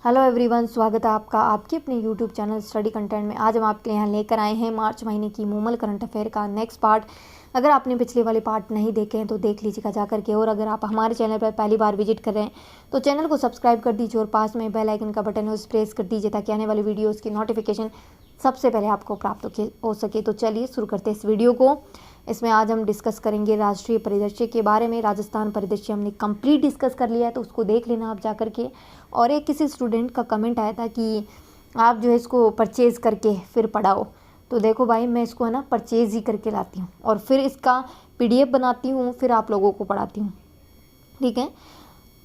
Hello everyone, स्वागत है आपका आपके अपने यूट्यूब चैनल स्टडी कंटेंट में। आज हम आपके यहाँ लेकर आए हैं मार्च महीने की मूमल करंट अफेयर का नेक्स्ट पार्ट। अगर आपने पिछले वाले पार्ट नहीं देखे हैं तो देख लीजिएगा जा करके, और अगर आप हमारे चैनल पर पहली बार विजिट कर रहे हैं तो चैनल को सब्सक्राइब कर दीजिए और पास में बेल आइकन का बटन है उस प्रेस कर दीजिए ताकि आने वाली वीडियोज़ की नोटिफिकेशन सबसे पहले आपको प्राप्त हो सके। तो चलिए शुरू करते हैं इस वीडियो को। इसमें आज हम डिस्कस करेंगे राष्ट्रीय परिदृश्य के बारे में। राजस्थान परिदृश्य हमने कंप्लीट डिस्कस कर लिया है तो उसको देख लेना आप जा करके। और एक किसी स्टूडेंट का कमेंट आया था कि आप जो है इसको परचेज़ करके फिर पढ़ाओ। तो देखो भाई, मैं इसको है ना परचेज़ ही करके लाती हूँ और फिर इसका PDF बनाती हूँ, फिर आप लोगों को पढ़ाती हूँ, ठीक है।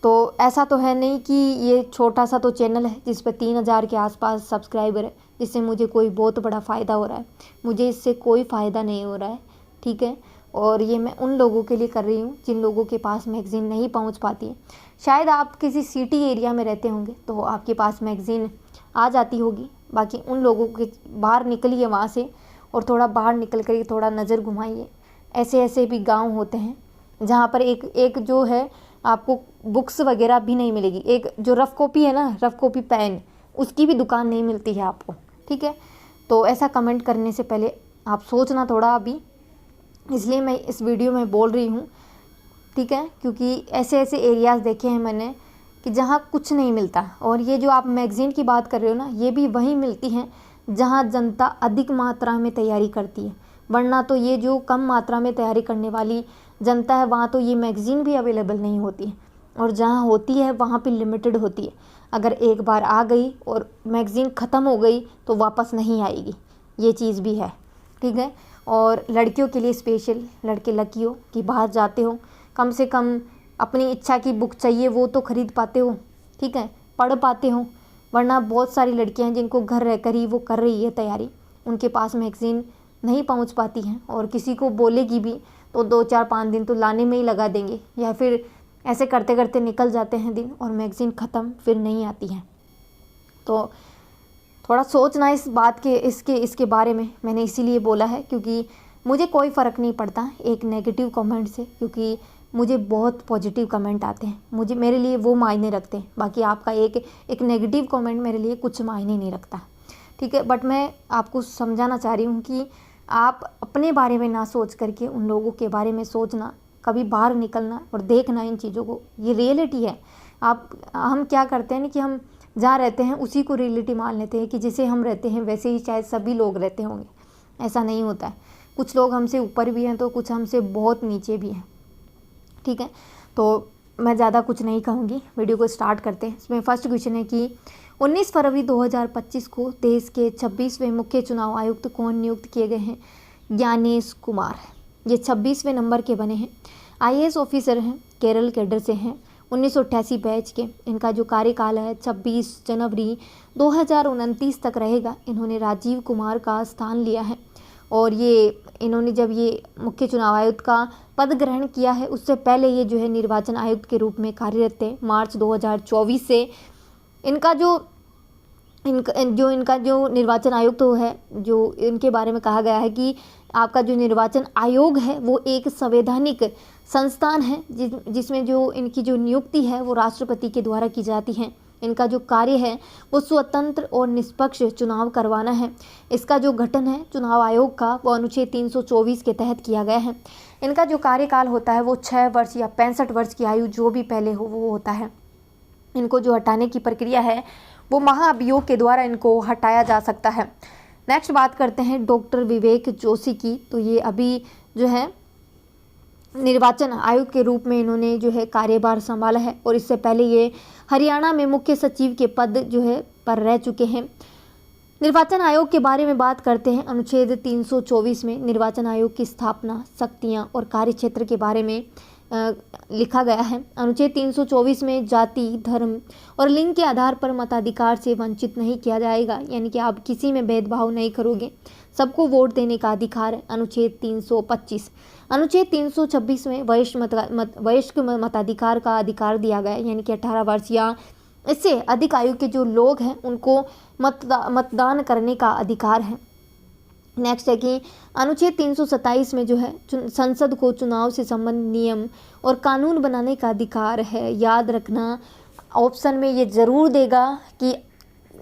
तो ऐसा तो है नहीं कि ये छोटा सा तो चैनल है जिस पर 3000 के आसपास सब्सक्राइबर है, जिससे मुझे कोई बहुत बड़ा फ़ायदा हो रहा है। मुझे इससे कोई फ़ायदा नहीं हो रहा है, ठीक है। और ये मैं उन लोगों के लिए कर रही हूँ जिन लोगों के पास मैगज़ीन नहीं पहुँच पाती है। शायद आप किसी सिटी एरिया में रहते होंगे तो आपके पास मैगज़ीन आ जाती होगी। बाकी उन लोगों के बाहर निकलिए वहाँ से, और थोड़ा बाहर निकल कर थोड़ा नज़र घुमाइए। ऐसे ऐसे भी गांव होते हैं जहाँ पर एक जो है आपको बुक्स वगैरह भी नहीं मिलेगी। एक जो रफ़ कॉपी है ना, रफ़ कॉपी पेन, उसकी भी दुकान नहीं मिलती है आपको, ठीक है। तो ऐसा कमेंट करने से पहले आप सोचना थोड़ा अभी, इसलिए मैं इस वीडियो में बोल रही हूँ, ठीक है। क्योंकि ऐसे ऐसे एरियाज़ देखे हैं मैंने कि जहाँ कुछ नहीं मिलता। और ये जो आप मैगज़ीन की बात कर रहे हो ना, ये भी वहीं मिलती हैं जहाँ जनता अधिक मात्रा में तैयारी करती है। वरना तो ये जो कम मात्रा में तैयारी करने वाली जनता है, वहाँ तो ये मैगज़ीन भी अवेलेबल नहीं होती है, और जहाँ होती है वहाँ पे लिमिटेड होती है। अगर एक बार आ गई और मैगज़ीन ख़त्म हो गई तो वापस नहीं आएगी, ये चीज़ भी है, ठीक है। और लड़कियों के लिए स्पेशल, लड़के लकी हो कि बाहर जाते हो, कम से कम अपनी इच्छा की बुक चाहिए वो तो ख़रीद पाते हो, ठीक है, पढ़ पाते हो। वरना बहुत सारी लड़कियां हैं जिनको घर रहकर ही वो कर रही है तैयारी, उनके पास मैगज़ीन नहीं पहुंच पाती हैं, और किसी को बोलेगी भी तो 2-4-5 दिन तो लाने में ही लगा देंगे, या फिर ऐसे करते करते निकल जाते हैं दिन और मैगज़ीन ख़त्म, फिर नहीं आती हैं। तो थोड़ा सोचना इस बात के इसके बारे में। मैंने इसीलिए बोला है क्योंकि मुझे कोई फ़र्क नहीं पड़ता एक नेगेटिव कमेंट से, क्योंकि मुझे बहुत पॉजिटिव कमेंट आते हैं, मुझे मेरे लिए वो मायने रखते हैं। बाकी आपका एक नेगेटिव कमेंट मेरे लिए कुछ मायने नहीं रखता, ठीक है। बट मैं आपको समझाना चाह रही हूँ कि आप अपने बारे में ना सोच करके उन लोगों के बारे में सोचना, कभी बाहर निकलना और देखना इन चीज़ों को। ये रियलिटी है। हम क्या करते हैं ना कि हम जहाँ रहते हैं उसी को रियलिटी मान लेते हैं कि जैसे हम रहते हैं वैसे ही शायद सभी लोग रहते होंगे। ऐसा नहीं होता है। कुछ लोग हमसे ऊपर भी हैं तो कुछ हमसे बहुत नीचे भी हैं, ठीक है। तो मैं ज़्यादा कुछ नहीं कहूँगी, वीडियो को स्टार्ट करते हैं। इसमें फर्स्ट क्वेश्चन है कि 19 फरवरी 2025 को देश के 26वें मुख्य चुनाव आयुक्त कौन नियुक्त किए गए हैं? ज्ञानेश कुमार। ये 26वें नंबर के बने हैं। IAS ऑफिसर हैं, केरल कैडर से हैं, 1988 बैच के। इनका जो कार्यकाल है 26 जनवरी 2029 तक रहेगा। इन्होंने राजीव कुमार का स्थान लिया है, और इन्होंने जब ये मुख्य चुनाव आयुक्त का पद ग्रहण किया है उससे पहले ये जो है निर्वाचन आयुक्त के रूप में कार्यरत थे। मार्च 2024 से इनका जो निर्वाचन आयुक्त है, जो इनके बारे में कहा गया है कि आपका जो निर्वाचन आयोग है वो एक संवैधानिक संस्थान है जिसमें जो इनकी जो नियुक्ति है वो राष्ट्रपति के द्वारा की जाती है। इनका जो कार्य है वो स्वतंत्र और निष्पक्ष चुनाव करवाना है। इसका जो गठन है चुनाव आयोग का वो अनुच्छेद 324 के तहत किया गया है। इनका जो कार्यकाल होता है वो 6 वर्ष या 65 वर्ष की आयु जो भी पहले हो वो होता है। इनको जो हटाने की प्रक्रिया है वो महाभियोग के द्वारा इनको हटाया जा सकता है। नेक्स्ट बात करते हैं डॉक्टर विवेक जोशी की। तो ये अभी जो है निर्वाचन आयुक्त के रूप में इन्होंने जो है कार्यभार संभाला है, और इससे पहले ये हरियाणा में मुख्य सचिव के पद जो है पर रह चुके हैं। निर्वाचन आयोग के बारे में बात करते हैं। अनुच्छेद 324 में निर्वाचन आयोग की स्थापना, शक्तियां और कार्यक्षेत्र के बारे में लिखा गया है। अनुच्छेद 324 में जाति, धर्म और लिंग के आधार पर मताधिकार से वंचित नहीं किया जाएगा, यानी कि आप किसी में भेदभाव नहीं करोगे, सबको वोट देने का अधिकार है। अनुच्छेद 325। अनुच्छेद 326 में वयस्क मताधिकार का अधिकार दिया गया है, यानी कि 18 वर्ष या इससे अधिक आयु के जो लोग हैं उनको मतदान करने का अधिकार है। नेक्स्ट है कि अनुच्छेद 327 में जो है संसद को चुनाव से संबंधित नियम और कानून बनाने का अधिकार है। याद रखना, ऑप्शन में ये ज़रूर देगा कि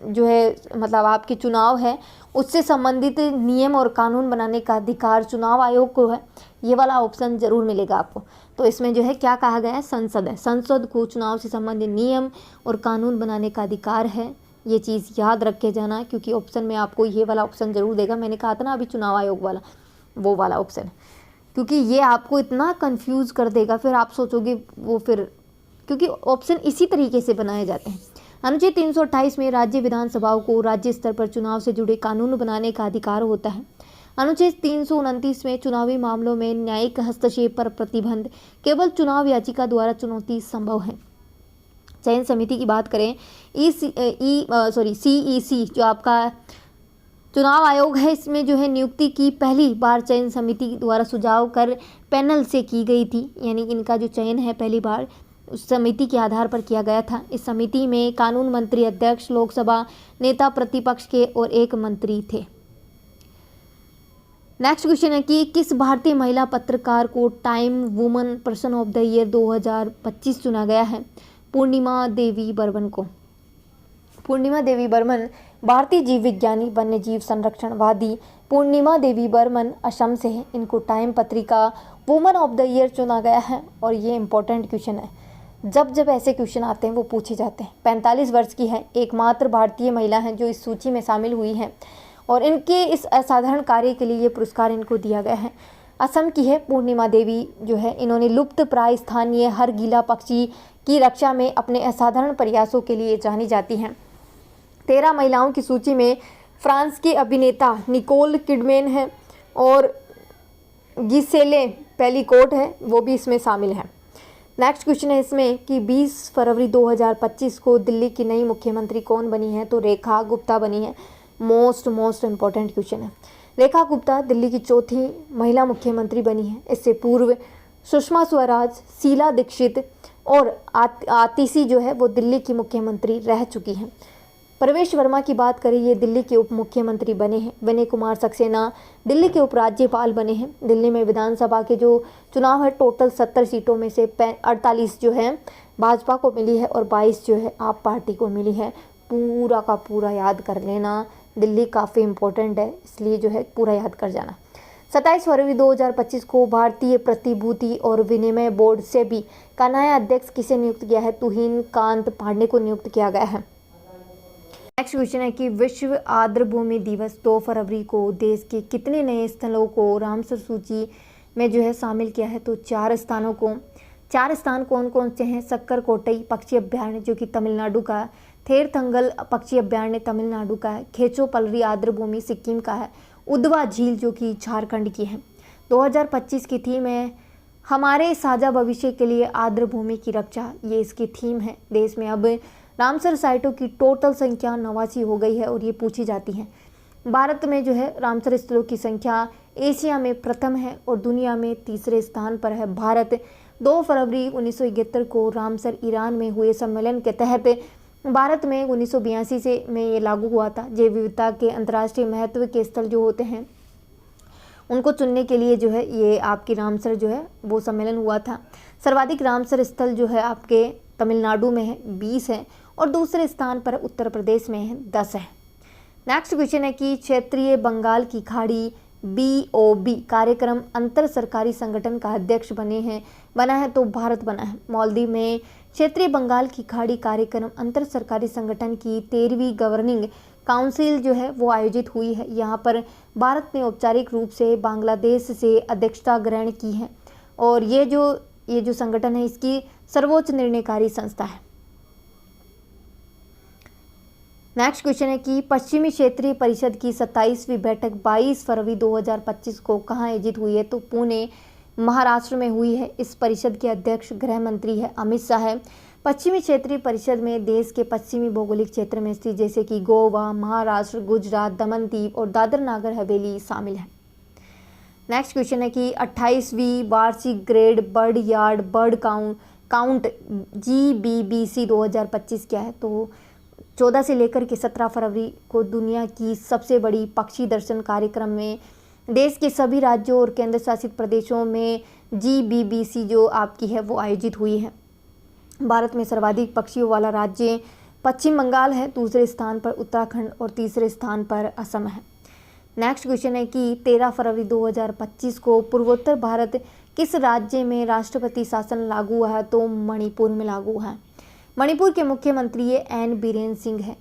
जो है मतलब आपके चुनाव है उससे संबंधित नियम और कानून बनाने का अधिकार चुनाव आयोग को है, ये वाला ऑप्शन ज़रूर मिलेगा आपको। तो इसमें जो है क्या कहा गया है, संसद है, संसद को चुनाव से संबंधित नियम और कानून बनाने का अधिकार है। ये चीज़ याद रख के जाना, क्योंकि ऑप्शन में आपको ये वाला ऑप्शन ज़रूर देगा। मैंने कहा था ना अभी चुनाव आयोग वाला, वो वाला ऑप्शन, क्योंकि ये आपको इतना कंफ्यूज कर देगा, फिर आप सोचोगे वो फिर, क्योंकि ऑप्शन इसी तरीके से बनाए जाते हैं। अनुच्छेद 328 में राज्य विधानसभाओं को राज्य स्तर पर चुनाव से जुड़े कानून बनाने का अधिकार होता है। अनुच्छेद 329 में चुनावी मामलों में न्यायिक हस्तक्षेप पर प्रतिबंध केवल चुनाव याचिका द्वारा चुनौती संभव है। चयन समिति की बात करें, CEC जो आपका चुनाव आयोग है, इसमें जो है नियुक्ति की पहली बार चयन समिति द्वारा सुझाव कर पैनल से की गई थी, यानी इनका जो चयन है पहली बार उस समिति के आधार पर किया गया था। इस समिति में कानून मंत्री, अध्यक्ष, लोकसभा नेता, प्रतिपक्ष के और एक मंत्री थे। नेक्स्ट क्वेश्चन है कि किस भारतीय महिला पत्रकार को time woman person of the year 2025 चुना गया है? पूर्णिमा देवी बर्मन को। पूर्णिमा देवी बर्मन भारतीय जीव विज्ञानी, वन्य जीव संरक्षणवादी पूर्णिमा देवी बर्मन असम से है। इनको टाइम पत्रिका वुमन ऑफ द ईयर चुना गया है। और ये इंपॉर्टेंट क्वेश्चन है, जब जब ऐसे क्वेश्चन आते हैं वो पूछे जाते हैं। 45 वर्ष की है, एकमात्र भारतीय महिला हैं जो इस सूची में शामिल हुई हैं और इनके इस असाधारण कार्य के लिए ये पुरस्कार इनको दिया गया है। असम की है पूर्णिमा देवी जो है, इन्होंने लुप्त प्राय स्थानीय हरगिला पक्षी की रक्षा में अपने असाधारण प्रयासों के लिए जानी जाती हैं। 13 महिलाओं की सूची में फ्रांस के अभिनेता निकोल किडमैन है और गिसेले पेलिकोट है, वो भी इसमें शामिल है। नेक्स्ट क्वेश्चन है इसमें कि 20 फरवरी 2025 को दिल्ली की नई मुख्यमंत्री कौन बनी है? तो रेखा गुप्ता बनी है। मोस्ट इम्पॉर्टेंट क्वेश्चन है। रेखा गुप्ता दिल्ली की चौथी महिला मुख्यमंत्री बनी है। इससे पूर्व सुषमा स्वराज, शीला दीक्षित और आतिशी जो है वो दिल्ली की मुख्यमंत्री रह चुकी हैं। प्रवेश वर्मा की बात करें, ये दिल्ली के उप मुख्यमंत्री बने हैं। विनय कुमार सक्सेना दिल्ली के उपराज्यपाल बने हैं। दिल्ली में विधानसभा के जो चुनाव है टोटल 70 सीटों में से 48 जो है भाजपा को मिली है और 22 जो है आप पार्टी को मिली है। पूरा का पूरा याद कर लेना, दिल्ली काफ़ी इम्पोर्टेंट है, इसलिए जो है पूरा याद कर जाना। 27 फरवरी 2025 को भारतीय प्रतिभूति और विनिमय बोर्ड से भी का नया अध्यक्ष किसे नियुक्त किया है? तुहिन कांत पांडे को नियुक्त किया गया है। नेक्स्ट क्वेश्चन है कि विश्व आर्द्रभूमि दिवस 2 फरवरी को देश के कितने नए स्थलों को रामसर सूची में जो है शामिल किया है? तो 4 स्थानों को। 4 स्थान कौन कौन से हैं? सक्कर कोटई पक्षी अभ्यारण्य जो कि तमिलनाडु का है, थेरथंगल पक्षी अभ्यारण्य तमिलनाडु का है, खेचो पलरी आर्द्रभूमि सिक्किम का है, उदवा झील जो कि झारखंड की है। 2025 की थीम है हमारे साझा भविष्य के लिए आर्द्रभूमि की रक्षा, ये इसकी थीम है। देश में अब रामसर साइटों की टोटल संख्या 89 हो गई है और ये पूछी जाती हैं। भारत में जो है रामसर स्थलों की संख्या एशिया में प्रथम है और दुनिया में तीसरे स्थान पर है। भारत 2 फरवरी 1971 को रामसर ईरान में हुए सम्मेलन के तहत भारत में 1982 से में ये लागू हुआ था। जैव विविधता के अंतर्राष्ट्रीय महत्व के स्थल जो होते हैं उनको चुनने के लिए जो है ये आपकी रामसर जो है वो सम्मेलन हुआ था। सर्वाधिक रामसर स्थल जो है आपके तमिलनाडु में है 20 है और दूसरे स्थान पर उत्तर प्रदेश में है 10 है। नेक्स्ट क्वेश्चन है कि क्षेत्रीय बंगाल की खाड़ी BOB कार्यक्रम अंतर सरकारी संगठन का अध्यक्ष बना है तो भारत बना है। मालदीव में क्षेत्रीय बंगाल की खाड़ी कार्यक्रम अंतर सरकारी संगठन की 13वीं गवर्निंग काउंसिल जो है वो आयोजित हुई है। यहाँ पर भारत ने औपचारिक रूप से बांग्लादेश से अध्यक्षता ग्रहण की है और ये जो संगठन है इसकी सर्वोच्च निर्णयकारी संस्था है। नेक्स्ट क्वेश्चन है कि पश्चिमी क्षेत्रीय परिषद की 27वीं बैठक 22 फरवरी 2025 को कहाँ आयोजित हुई है? तो पुणे महाराष्ट्र में हुई है। इस परिषद के अध्यक्ष गृह मंत्री है अमित शाह है। पश्चिमी क्षेत्रीय परिषद में देश के पश्चिमी भौगोलिक क्षेत्र में स्थित जैसे कि गोवा, महाराष्ट्र, गुजरात, दमन दीव और दादर नागर हवेली शामिल है। नेक्स्ट क्वेश्चन है कि 28वीं वार्षिक great bird yard bird count GBBC 2025 क्या है? तो 14 से लेकर के 17 फरवरी को दुनिया की सबसे बड़ी पक्षी दर्शन कार्यक्रम में देश के सभी राज्यों और केंद्र शासित प्रदेशों में GBBC जो आपकी है वो आयोजित हुई है। भारत में सर्वाधिक पक्षियों वाला राज्य पश्चिम बंगाल है, दूसरे स्थान पर उत्तराखंड और तीसरे स्थान पर असम है। नेक्स्ट क्वेश्चन है कि 13 फरवरी 2025 को पूर्वोत्तर भारत किस राज्य में राष्ट्रपति शासन लागू हुआ है? तो मणिपुर में लागू है। मणिपुर के मुख्यमंत्री एन बीरेन सिंह है।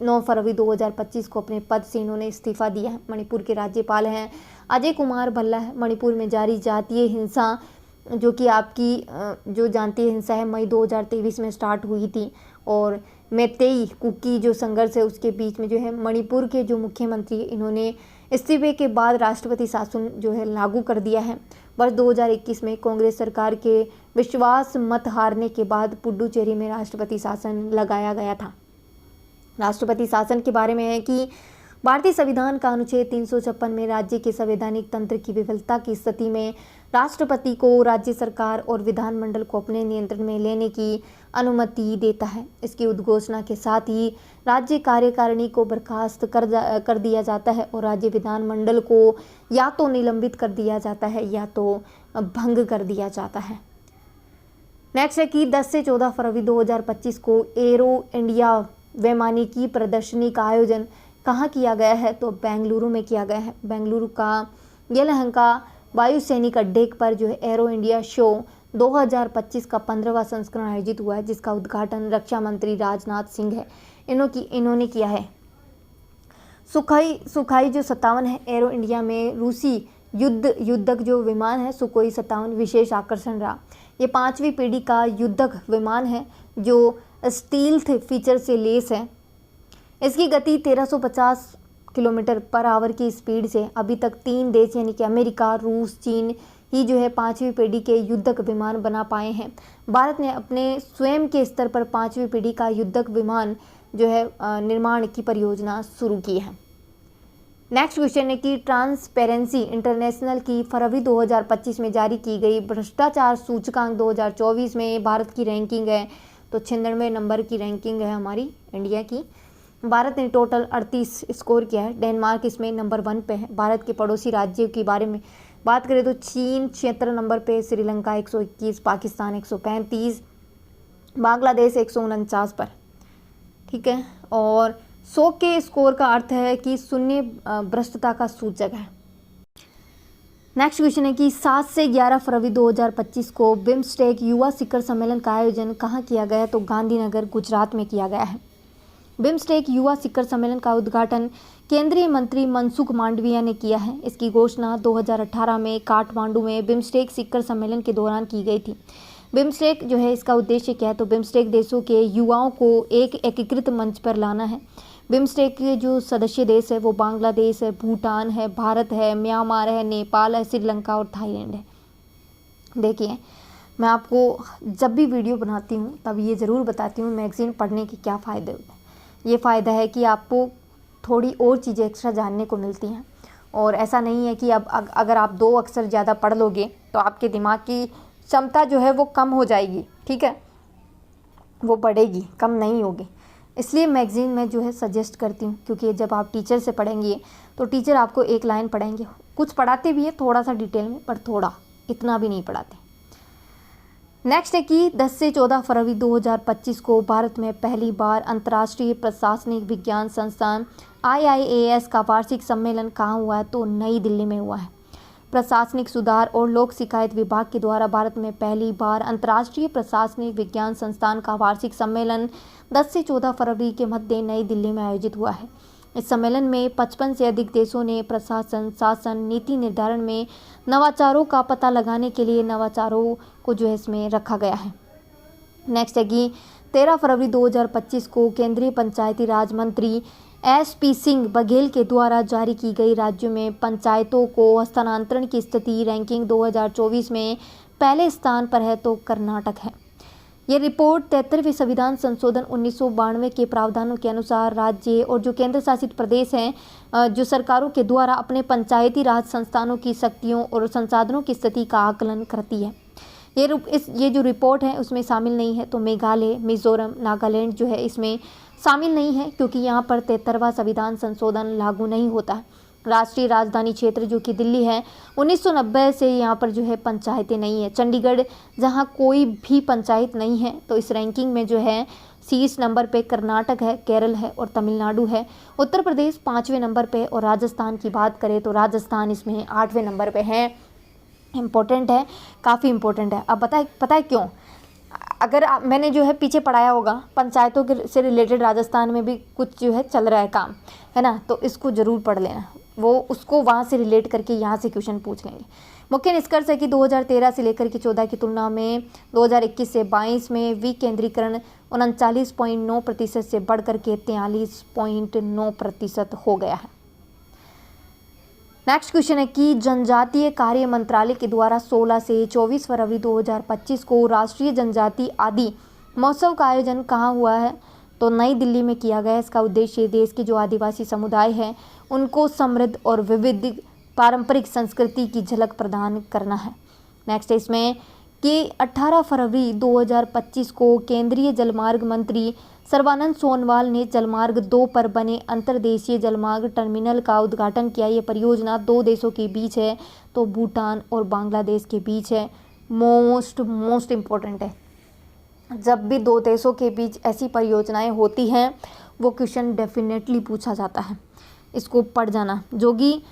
9 फरवरी 2025 को अपने पद से इन्होंने इस्तीफा दिया है। मणिपुर के राज्यपाल हैं अजय कुमार भल्ला है। मणिपुर में जारी जातीय हिंसा, जो कि आपकी जो जातीय हिंसा है, मई 2023 में स्टार्ट हुई थी और मैतेई कुकी जो संघर्ष है उसके बीच में जो है मणिपुर के जो मुख्यमंत्री इन्होंने इस्तीफे के बाद राष्ट्रपति शासन जो है लागू कर दिया है। वर्ष 2021 में कांग्रेस सरकार के विश्वास मत हारने के बाद पुडुचेरी में राष्ट्रपति शासन लगाया गया था। राष्ट्रपति शासन के बारे में है कि भारतीय संविधान का अनुच्छेद 356 में राज्य के संवैधानिक तंत्र की विफलता की स्थिति में राष्ट्रपति को राज्य सरकार और विधानमंडल को अपने नियंत्रण में लेने की अनुमति देता है। इसकी उद्घोषणा के साथ ही राज्य कार्यकारिणी को बर्खास्त कर दिया जाता है और राज्य विधानमंडल को या तो निलंबित कर दिया जाता है या तो भंग कर दिया जाता है। नेक्स्ट है कि 10 से 14 फरवरी 2025 को एरो इंडिया वैमानिकी प्रदर्शनी का आयोजन कहाँ किया गया है? तो बेंगलुरु में किया गया है। बेंगलुरु का येलहंका वायु सैनिक अड्डे पर जो है एरो इंडिया शो 2025 का 15वां संस्करण आयोजित हुआ है, जिसका उद्घाटन रक्षा मंत्री राजनाथ सिंह है इन्होंने किया है। सुखाई जो 57 है एरो इंडिया में रूसी युद्धक जो विमान है सुखोई 57 विशेष आकर्षण रहा। ये 5वीं पीढ़ी का युद्धक विमान है जो स्टील्थ फीचर से लेस है। इसकी गति 1350 किलोमीटर पर आवर की स्पीड से अभी तक 3 देश यानी कि अमेरिका, रूस, चीन ही जो है 5वीं पीढ़ी के युद्धक विमान बना पाए हैं। भारत ने अपने स्वयं के स्तर पर 5वीं पीढ़ी का युद्धक विमान जो है निर्माण की परियोजना शुरू की है। नेक्स्ट क्वेश्चन है कि ट्रांसपेरेंसी इंटरनेशनल की फरवरी 2025 में जारी की गई भ्रष्टाचार सूचकांक 2024 में भारत की रैंकिंग है तो 96 नंबर की रैंकिंग है हमारी इंडिया की। भारत ने टोटल 38 स्कोर किया है। डेनमार्क इसमें नंबर 1 पे है। भारत के पड़ोसी राज्यों के बारे में बात करें तो चीन 76 नंबर पे, श्रीलंका 121, पाकिस्तान 135, बांग्लादेश 149 पर। ठीक है, और 100 के स्कोर का अर्थ है कि शून्य भ्रष्टता का सूचक है। नेक्स्ट क्वेश्चन है कि 7 से 11 फरवरी 2025 को बिम्स्टेक युवा शिखर सम्मेलन का आयोजन कहाँ किया गया? तो गांधीनगर, गुजरात में किया गया है। बिम्स्टेक युवा शिखर सम्मेलन का उद्घाटन केंद्रीय मंत्री मनसुख मांडविया ने किया है। इसकी घोषणा 2018 में काठमांडू में बिम्स्टेक शिखर सम्मेलन के दौरान की गई थी। बिम्स्टेक जो है इसका उद्देश्य क्या है? तो बिम्स्टेक देशों के युवाओं को एक एकीकृत मंच पर लाना है। बिम्स्टेक के जो सदस्य देश है वो बांग्लादेश है, भूटान है, भारत है, म्यांमार है, नेपाल है, श्रीलंका और थाईलैंड है। देखिए, मैं आपको जब भी वीडियो बनाती हूँ तब ये ज़रूर बताती हूँ मैगज़ीन पढ़ने के क्या फ़ायदे होते हैं। ये फ़ायदा है कि आपको थोड़ी और चीज़ें एक्स्ट्रा जानने को मिलती हैं और ऐसा नहीं है कि अब अगर आप 2 अक्षर ज़्यादा पढ़ लोगे तो आपके दिमाग की क्षमता जो है वो कम हो जाएगी। ठीक है, वो बढ़ेगी, कम नहीं होगी। इसलिए मैगज़ीन में जो है सजेस्ट करती हूँ, क्योंकि जब आप टीचर से पढ़ेंगे तो टीचर आपको एक लाइन पढ़ाएंगे, कुछ पढ़ाते भी है थोड़ा सा डिटेल में, पर थोड़ा, इतना भी नहीं पढ़ाते। नेक्स्ट है कि 10 से 14 फरवरी 2025 को भारत में पहली बार अंतर्राष्ट्रीय प्रशासनिक विज्ञान संस्थान IIAS का वार्षिक सम्मेलन कहाँ हुआ है? तो नई दिल्ली में हुआ है। प्रशासनिक सुधार और लोक शिकायत विभाग के द्वारा भारत में पहली बार अंतर्राष्ट्रीय प्रशासनिक विज्ञान संस्थान का वार्षिक सम्मेलन 10 से 14 फरवरी के मध्य नई दिल्ली में आयोजित हुआ है। इस सम्मेलन में 55 से अधिक देशों ने प्रशासन, शासन, नीति निर्धारण में नवाचारों का पता लगाने के लिए नवाचारों को जो है इसमें रखा गया है। नेक्स्ट है कि 13 फरवरी 2025 को केंद्रीय पंचायती राज मंत्री SP सिंह बघेल के द्वारा जारी की गई राज्यों में पंचायतों को हस्तांतरण की स्थिति रैंकिंग 2024 में पहले स्थान पर है तो कर्नाटक है। ये रिपोर्ट 73वें संविधान संशोधन 1992 के प्रावधानों के अनुसार राज्य और जो केंद्र शासित प्रदेश हैं जो सरकारों के द्वारा अपने पंचायती राज संस्थानों की शक्तियों और संसाधनों की स्थिति का आकलन करती है। ये जो रिपोर्ट है उसमें शामिल नहीं है तो मेघालय, मिजोरम, नागालैंड जो है इसमें शामिल नहीं है, क्योंकि यहाँ पर 73वां संविधान संशोधन लागू नहीं होता है। राष्ट्रीय राजधानी क्षेत्र जो कि दिल्ली है, 1990 से यहाँ पर जो है पंचायतें नहीं है। चंडीगढ़ जहाँ कोई भी पंचायत नहीं है। तो इस रैंकिंग में जो है 30 नंबर पे कर्नाटक है, केरल है और तमिलनाडु है। उत्तर प्रदेश 5वें नंबर पे और राजस्थान की बात करें तो राजस्थान इसमें 8वें नंबर पे है। इम्पोर्टेंट है, काफ़ी इम्पोर्टेंट है। अब पता है क्यों? अगर मैंने जो है पीछे पढ़ाया होगा पंचायतों के से रिलेटेड राजस्थान में भी कुछ जो है चल रहा है काम, है ना, तो इसको ज़रूर पढ़ लेना। वो उसको वहाँ से रिलेट करके यहाँ से क्वेश्चन पूछ लेंगे। मुख्य निष्कर्ष है कि 2013 से लेकर के 14 की तुलना में 2021 से 22 में विकेंद्रीकरण 39.9% से बढ़ करके 43.9% हो गया है। नेक्स्ट क्वेश्चन है कि जनजातीय कार्य मंत्रालय के द्वारा 16 से 24 फरवरी 2025 को राष्ट्रीय जनजाति आदि महोत्सव का आयोजन कहाँ हुआ है? तो नई दिल्ली में किया गया। इसका उद्देश्य देश के जो आदिवासी समुदाय हैं उनको समृद्ध और विविध पारंपरिक संस्कृति की झलक प्रदान करना है। नेक्स्ट है इसमें कि 18 फरवरी 2025 को केंद्रीय जलमार्ग मंत्री सर्बानंद सोनोवाल ने जलमार्ग 2 पर बने अंतर्देशीय जलमार्ग टर्मिनल का उद्घाटन किया। ये परियोजना 2 देशों के बीच है, तो भूटान और बांग्लादेश के बीच है। मोस्ट इम्पोर्टेंट है। जब भी 2 देशों के बीच ऐसी परियोजनाएं होती हैं वो क्वेश्चन डेफिनेटली पूछा जाता है, इसको पढ़ जाना। जोगी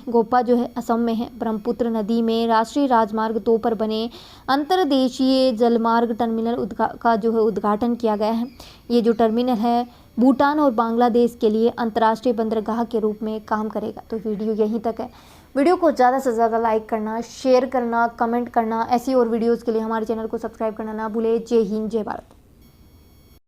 गोपा जो है असम में है। ब्रह्मपुत्र नदी में राष्ट्रीय राजमार्ग 2 पर बने अंतर्देशीय जलमार्ग टर्मिनल का जो है उद्घाटन किया गया है। ये जो टर्मिनल है भूटान और बांग्लादेश के लिए अंतर्राष्ट्रीय बंदरगाह के रूप में काम करेगा। तो वीडियो यहीं तक है। वीडियो को ज़्यादा से ज़्यादा लाइक करना, शेयर करना, कमेंट करना। ऐसी और वीडियोज़ के लिए हमारे चैनल को सब्सक्राइब करना ना भूले। जय हिंद, जय भारत।